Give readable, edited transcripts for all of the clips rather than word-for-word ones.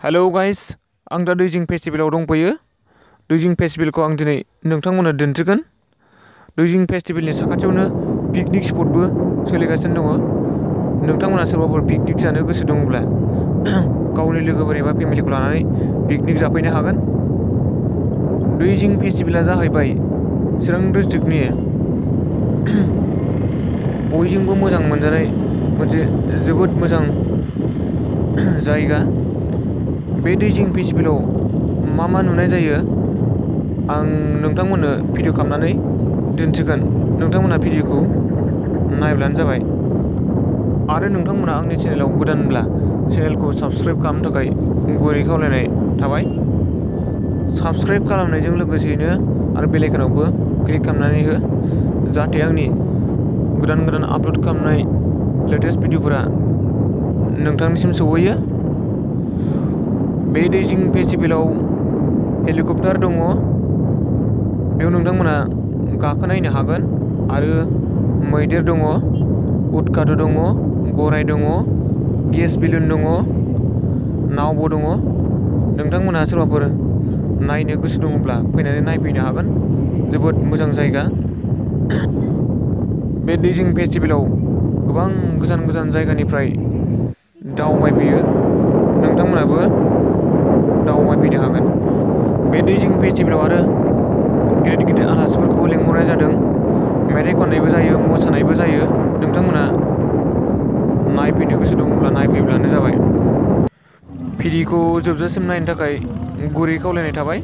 Hello guys, आं दा दैजिं फेस्टिभेलाव दंफैयो। दैजिं फेस्टिभेलखौ आं दिनै नोंथांमोननो दिन्थिगोन। दैजिं फेस्टिभेलनि साखाथियावनो पिकनिक स्पटबो सोलिगासिनो दङ। नोंथांमोना सोरबाफोर पिकनिक जानो गोसो दङब्ला गावनि लोगोफोर एबा फेमिलिखौ लानानै पिकनिक जाफैनो हागोन। दैजिं फेस्टिभेला जाहैबाय चिरां डिस्ट्रिक्टनि बयजोंबो मोजां मोनजानाय मोनसे जोबोद मोजां जायगा। बे दैजिं फेस्टिभेलाव मा नुनाय जायो आं नोंथांमोननो भिडिअ खालामनानै दिन्थिगोन। नोंथांमोना भिडिअखौ नायब्लानो जाबाय। आरो नोंथांमोना आंनि चेनेलाव गोदानब्ला चेनेलखौ साबस्क्राइब खालामनो थाखाय गुरै खावलायनाय थाबाय। साबस्क्राइब खालामनायजों लोगोसेयैनो आरो बेल आइकनावबो क्लिक खालामनानै हो, जाहाथे आंनि गोदान आपल'ड खालामनाय लेटेस्ट भिडिअफोरा नोंथांनिसिम सौहैयो। बे दैजिं फेस्टिभेलाव हेलिकप्टार दङ, बेयाव नोंथांमोना गाखोनायनो हागोन। आरो मैदेर दङ, उट गाद' दङ, गराय दङ, गेस बेलुन दङ, नावबो दङ। नोंथांमोना सोरबाफोर नायनो गोसो दङब्ला फैनानै नायफैनो हागोन। जोबोद मोजां जायगा। बे दैजिं फेस्टिभेलाव गोबां गोजान जायगानिफ्राय दावबायफैयो। नोंथांमोनाबो दावबायफैनो हागोन। बे दैजिं फेस्टिभेलाव आरो गिदिर आलासिफोरखौ लेंहरनाय जादों। मेथाइ खननायबो जायो, मोसानायबो जायो। नोंथांमोना नायफैनो गोसो दङब्ला नायफैब्लानो जाबाय। भिडिअखौ जोबजासिम नायनो थाखाय गुरै खावलायनाय थाबाय।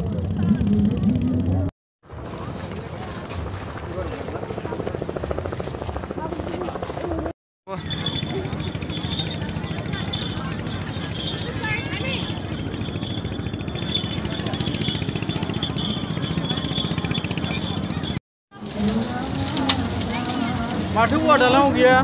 माथो औवा दालाङाव गैया?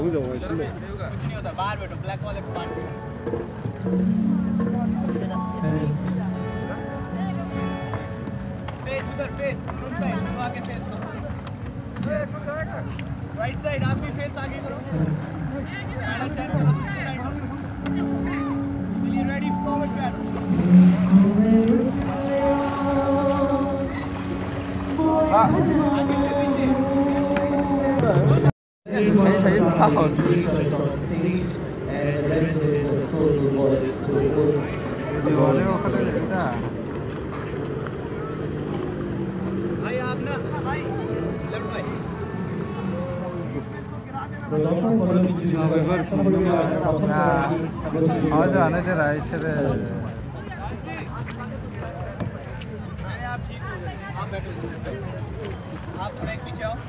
नहीं होता बाहर बैठो ब्लैक वाले पार्ट फेस उधर फेस फ्रंट साइड तो आगे फेस करो राइट साइड आप भी फेस आगे करो पैडल टर्न करो दूसरी साइड चलिए रेडी फॉरवर्ड पैडल आगे से पीछे भाई आप ना भाई लेफ्ट भाई आज आने दे रहा है इसे आप ठीक हो गए आप बैठो आप थोड़ा एक पीछे आओ है